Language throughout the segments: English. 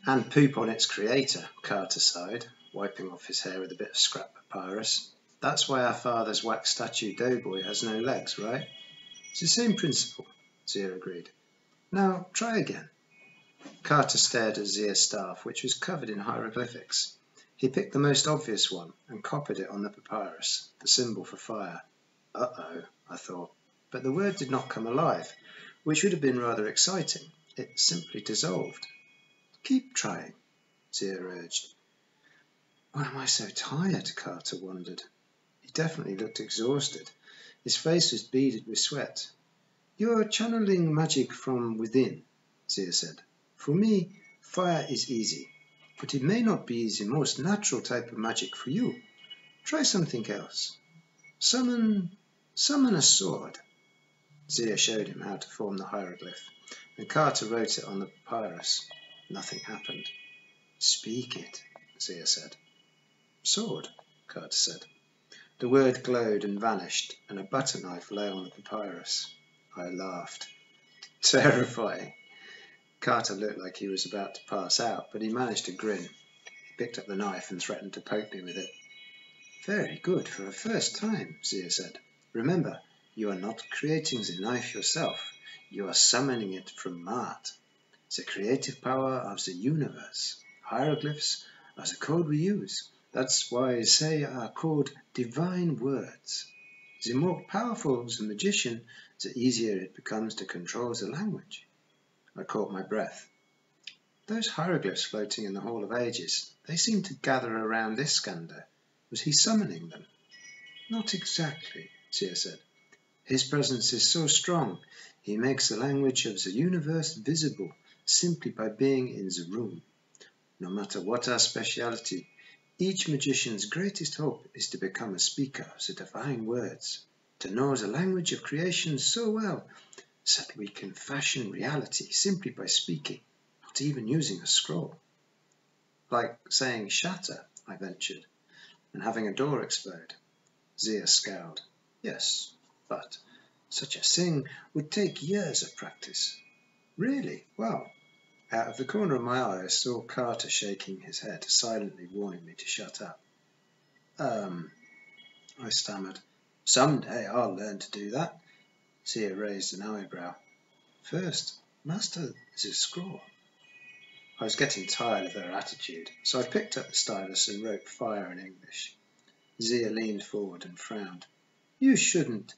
And poop on its creator, Carter sighed, wiping off his hair with a bit of scrap papyrus. That's why our father's wax statue doughboy has no legs, right? It's the same principle, Zia agreed. Now, try again. Carter stared at Zia's staff, which was covered in hieroglyphics. He picked the most obvious one and copied it on the papyrus, the symbol for fire. Uh-oh, I thought. But the word did not come alive, which would have been rather exciting. It simply dissolved. Keep trying, Zia urged. Why am I so tired? Carter wondered. He definitely looked exhausted. His face was beaded with sweat. You're channeling magic from within, Zia said. For me, fire is easy, but it may not be the most natural type of magic for you. Try something else. Summon a sword. Zia showed him how to form the hieroglyph, and Carter wrote it on the papyrus. Nothing happened. Speak it, Zia said. Sword, Carter said. The word glowed and vanished, and a butter knife lay on the papyrus. I laughed. Terrifying. Carter looked like he was about to pass out, but he managed to grin. He picked up the knife and threatened to poke me with it. Very good for a first time, Zia said. Remember, you are not creating the knife yourself. You are summoning it from Mart, the creative power of the universe. Hieroglyphs are the code we use. That's why they are called divine words. The more powerful the magician, the easier it becomes to control the language. I caught my breath. Those hieroglyphs floating in the Hall of Ages, they seem to gather around Iskander. Was he summoning them? Not exactly, Zia said. His presence is so strong, he makes the language of the universe visible simply by being in the room. No matter what our speciality, each magician's greatest hope is to become a speaker of the divine words, to know the language of creation so well that we can fashion reality simply by speaking, not even using a scroll. Like saying shatter, I ventured, and having a door explode. Zia scowled. Yes, but such a thing would take years of practice. Really? Well, out of the corner of my eye I saw Carter shaking his head, silently warning me to shut up. I stammered. Someday I'll learn to do that. Zia raised an eyebrow. First, master the scroll. I was getting tired of her attitude, so I picked up the stylus and wrote fire in English. Zia leaned forward and frowned. You shouldn't.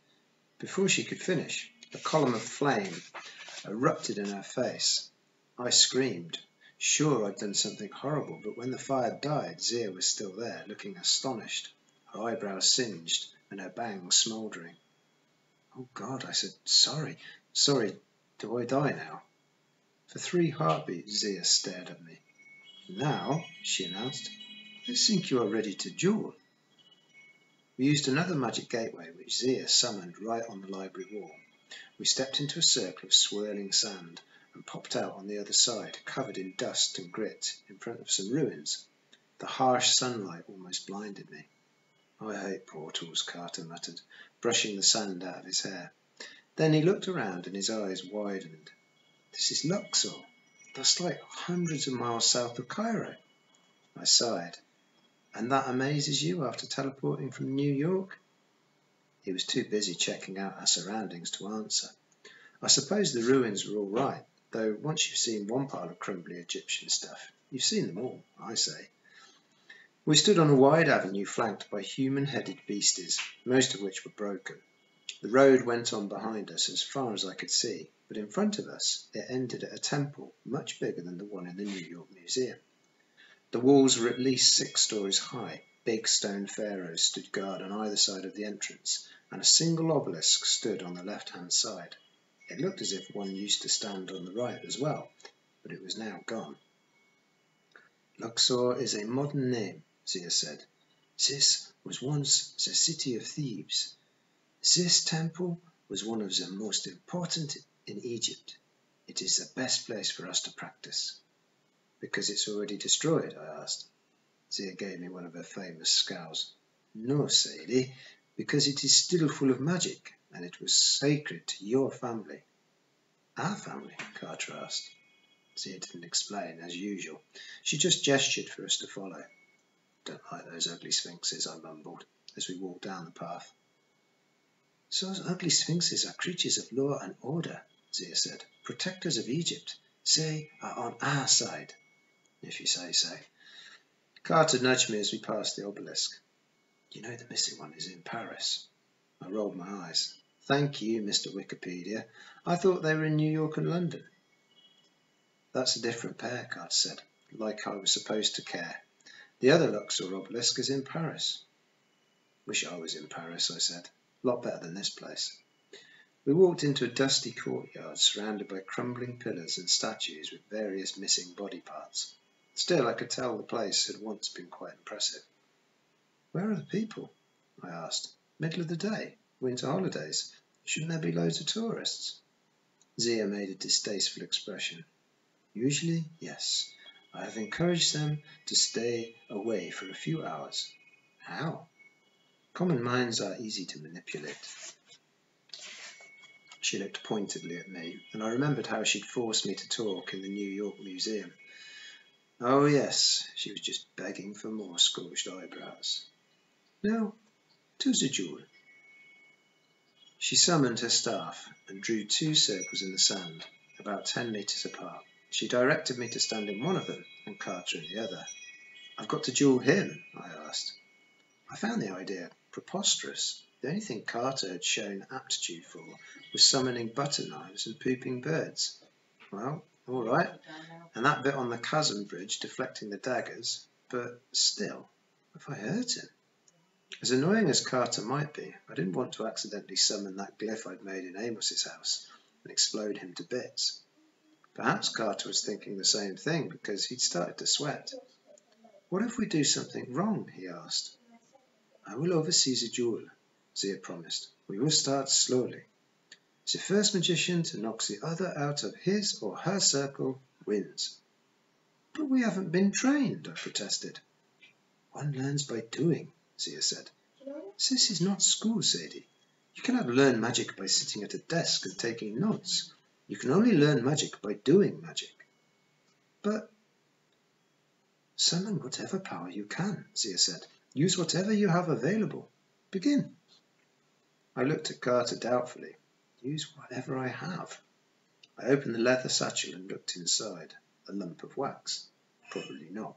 Before she could finish, a column of flame erupted in her face. I screamed. Sure, I'd done something horrible, but when the fire died, Zia was still there, looking astonished, her eyebrows singed and her bangs smouldering. Oh God, I said, sorry. Sorry, do I die now? For 3 heartbeats, Zia stared at me. Now, she announced, I think you are ready to duel. We used another magic gateway, which Zia summoned right on the library wall. We stepped into a circle of swirling sand and popped out on the other side, covered in dust and grit, in front of some ruins. The harsh sunlight almost blinded me. I hate portals, Carter muttered, brushing the sand out of his hair. Then he looked around and his eyes widened. This is Luxor. That's like hundreds of miles south of Cairo. I sighed. And that amazes you after teleporting from New York? He was too busy checking out our surroundings to answer. I suppose the ruins were all right, though once you've seen one pile of crumbly Egyptian stuff, you've seen them all, I say. We stood on a wide avenue flanked by human-headed beasties, most of which were broken. The road went on behind us as far as I could see, but in front of us it ended at a temple much bigger than the one in the New York Museum. The walls were at least 6 stories high. Big stone pharaohs stood guard on either side of the entrance, and a single obelisk stood on the left-hand side. It looked as if one used to stand on the right as well, but it was now gone. Luxor is a modern name, Zia said. This was once the city of Thebes. This temple was one of the most important in Egypt. It is the best place for us to practice. Because it's already destroyed, I asked. Zia gave me one of her famous scowls. No, Sadie, because it is still full of magic, and it was sacred to your family. Our family? Carter asked. Zia didn't explain, as usual. She just gestured for us to follow. Don't like those ugly sphinxes, I mumbled, as we walked down the path. So those ugly sphinxes are creatures of law and order, Zia said. Protectors of Egypt. They are on our side, if you say so. Carter nudged me as we passed the obelisk. You know the missing one is in Paris. I rolled my eyes. Thank you, Mr. Wikipedia. I thought they were in New York and London. That's a different pair, Carter said, like I was supposed to care. The other Luxor obelisk is in Paris. Wish I was in Paris, I said. A lot better than this place. We walked into a dusty courtyard surrounded by crumbling pillars and statues with various missing body parts. Still, I could tell the place had once been quite impressive. Where are the people? I asked. Middle of the day, winter holidays. Shouldn't there be loads of tourists? Zia made a distasteful expression. Usually, yes. I have encouraged them to stay away for a few hours. How? Common minds are easy to manipulate. She looked pointedly at me, and I remembered how she'd forced me to talk in the New York Museum. Oh yes, she was just begging for more scorched eyebrows. Now, to the jewel. She summoned her staff and drew 2 circles in the sand, about 10 metres apart. She directed me to stand in one of them and Carter in the other. I've got to jewel him, I asked. I found the idea preposterous. The only thing Carter had shown aptitude for was summoning butter knives and pooping birds. Well, all right, and that bit on the chasm bridge deflecting the daggers, but still, if I hurt him? As annoying as Carter might be, I didn't want to accidentally summon that glyph I'd made in Amos's house and explode him to bits. Perhaps Carter was thinking the same thing because he'd started to sweat. What if we do something wrong? He asked. I will oversee the jewel, Zia promised. We will start slowly. The first magician to knock the other out of his or her circle wins. But we haven't been trained, I protested. One learns by doing, Zia said. This is not school, Sadie. You cannot learn magic by sitting at a desk and taking notes. You can only learn magic by doing magic. But summon whatever power you can, Zia said. Use whatever you have available. Begin. I looked at Carter doubtfully. Use whatever I have. I opened the leather satchel and looked inside. A lump of wax. Probably not.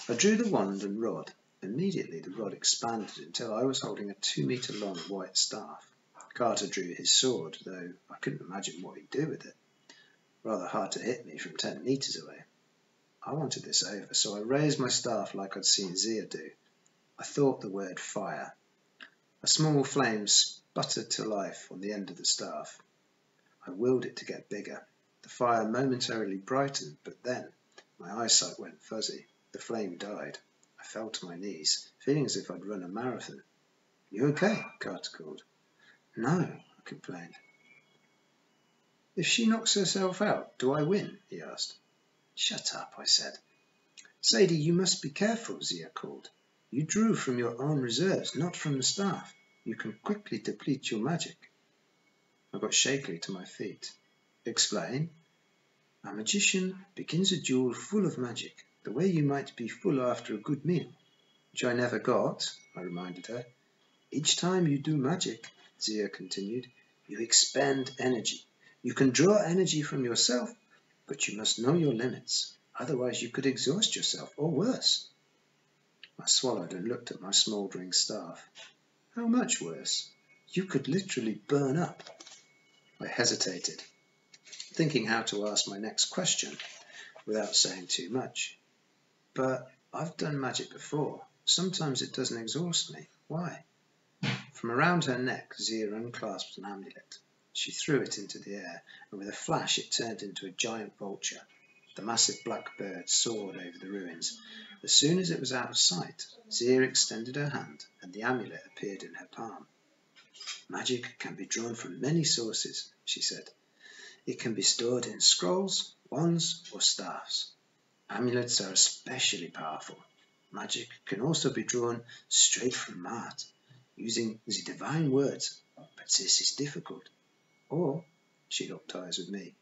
I drew the wand and rod. Immediately the rod expanded until I was holding a 2-metre-long white staff. Carter drew his sword, though I couldn't imagine what he'd do with it. Rather hard to hit me from 10 metres away. I wanted this over, so I raised my staff like I'd seen Zia do. I thought the word fire. A small flame sputtered to life on the end of the staff. I willed it to get bigger. The fire momentarily brightened, but then my eyesight went fuzzy. The flame died. I fell to my knees, feeling as if I'd run a marathon. You okay? Carter called. No, I complained. If she knocks herself out, do I win? He asked. Shut up, I said. Sadie, you must be careful, Zia called. You drew from your own reserves, not from the staff. You can quickly deplete your magic. I got shakily to my feet. Explain. A magician begins a duel full of magic, the way you might be full after a good meal. Which I never got, I reminded her. Each time you do magic, Zia continued, you expend energy. You can draw energy from yourself, but you must know your limits. Otherwise you could exhaust yourself, or worse. I swallowed and looked at my smouldering staff. How much worse? You could literally burn up. I hesitated, thinking how to ask my next question without saying too much. But I've done magic before. Sometimes it doesn't exhaust me. Why? From around her neck, Zia unclasped an amulet. She threw it into the air, and with a flash it turned into a giant vulture. The massive black bird soared over the ruins. As soon as it was out of sight, Zia extended her hand, and the amulet appeared in her palm. Magic can be drawn from many sources, she said. It can be stored in scrolls, wands, or staffs. Amulets are especially powerful. Magic can also be drawn straight from Mart, using the divine words, but this is difficult. Or, she locked eyes with me,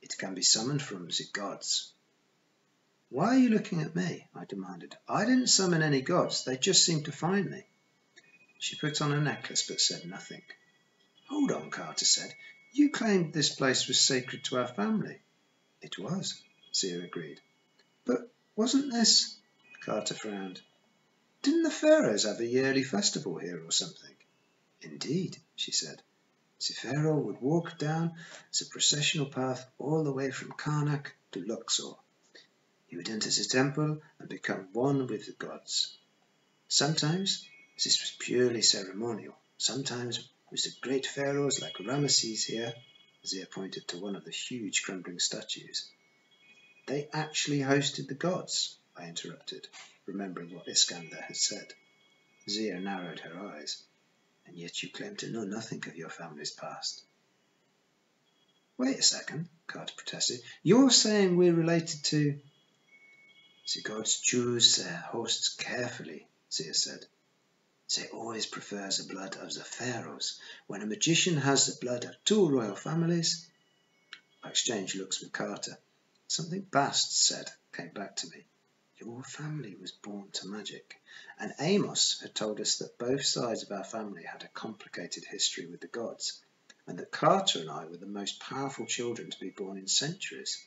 It can be summoned from the gods. Why are you looking at me? I demanded. I didn't summon any gods. They just seemed to find me. She put on her necklace but said nothing. Hold on, Carter said. You claimed this place was sacred to our family. It was, Zia agreed. But wasn't this... Carter frowned. Didn't the pharaohs have a yearly festival here or something? Indeed, she said. The pharaoh would walk down the processional path all the way from Karnak to Luxor. He would enter the temple and become one with the gods. Sometimes this was purely ceremonial. Sometimes with the great pharaohs like Ramesses here, Zia pointed to one of the huge crumbling statues. They actually hosted the gods, I interrupted, remembering what Iskander had said. Zia narrowed her eyes. And yet you claim to know nothing of your family's past. Wait a second, Carter protested. You're saying we're related to... The gods choose their hosts carefully, Zia said. They always prefer the blood of the pharaohs. When a magician has the blood of two royal families... I exchanged looks with Carter. Something Bast said came back to me. Your family was born to magic, and Amos had told us that both sides of our family had a complicated history with the gods, and that Carter and I were the most powerful children to be born in centuries.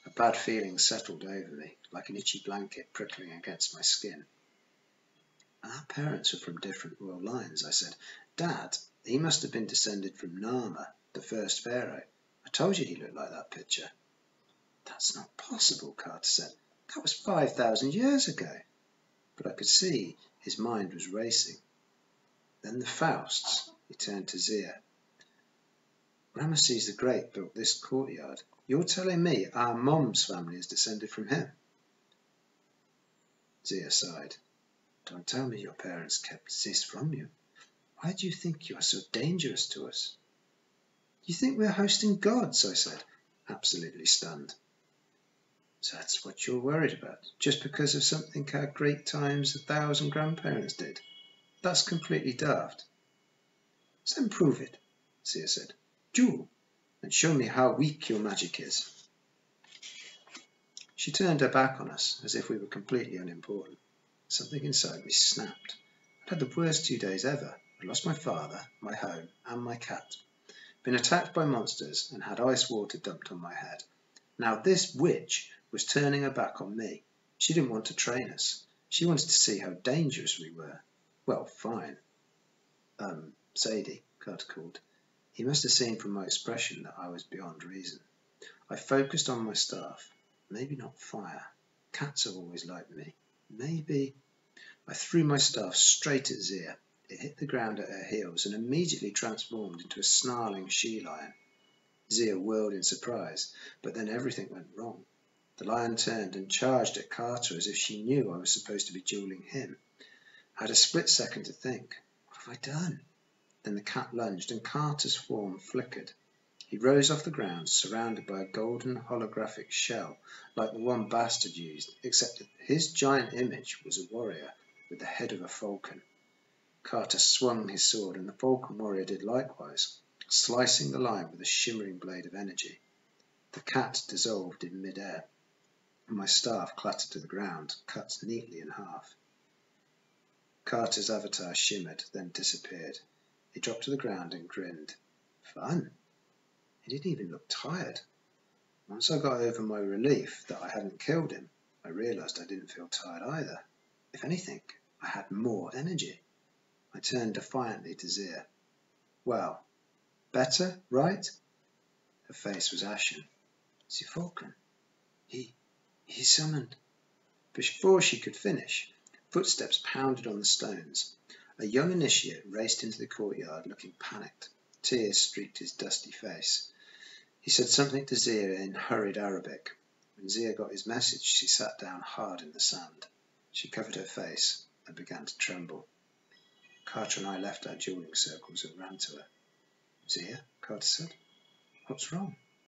A bad feeling settled over me, like an itchy blanket prickling against my skin. Our parents were from different royal lines, I said. Dad, he must have been descended from Narmer, the first pharaoh. I told you he looked like that picture. That's not possible, Carter said. That was 5,000 years ago. But I could see his mind was racing. Then the Fausts, he turned to Zia. Ramesses the Great built this courtyard. You're telling me our mom's family is descended from him? Zia sighed. Don't tell me your parents kept this from you. Why do you think you are so dangerous to us? You think we're hosting gods, I said, absolutely stunned. So that's what you're worried about, just because of something our great times 1,000 grandparents did. That's completely daft. So then prove it, Zia said. Duel, and show me how weak your magic is. She turned her back on us, as if we were completely unimportant. Something inside me snapped. I'd had the worst 2 days ever. I lost my father, my home, and my cat. Been attacked by monsters, and had ice water dumped on my head. Now this witch was turning her back on me. She didn't want to train us. She wanted to see how dangerous we were. Well, fine. Sadie, Carter called. He must have seen from my expression that I was beyond reason. I focused on my staff. Maybe not fire. Cats have always liked me. Maybe... I threw my staff straight at Zia. It hit the ground at her heels and immediately transformed into a snarling she-lion. Zia whirled in surprise, but then everything went wrong. The lion turned and charged at Carter as if she knew I was supposed to be dueling him. I had a split second to think. What have I done? Then the cat lunged and Carter's form flickered. He rose off the ground, surrounded by a golden holographic shell, like the one Bast had used, except that his giant image was a warrior with the head of a falcon. Carter swung his sword, and the falcon warrior did likewise, slicing the lion with a shimmering blade of energy. The cat dissolved in mid-air, and my staff clattered to the ground, cut neatly in half. Carter's avatar shimmered, then disappeared. He dropped to the ground and grinned. Fun. He didn't even look tired. Once I got over my relief that I hadn't killed him, I realized I didn't feel tired either. If anything, I had more energy. I turned defiantly to Zia. Well, better, right? Her face was ashen. The falcon. He summoned. Before she could finish, footsteps pounded on the stones. A young initiate raced into the courtyard looking panicked. Tears streaked his dusty face. He said something to Zia in hurried Arabic. When Zia got his message, she sat down hard in the sand. She covered her face and began to tremble. Carter and I left our dueling circles and ran to her. Zia, Carter said, what's wrong?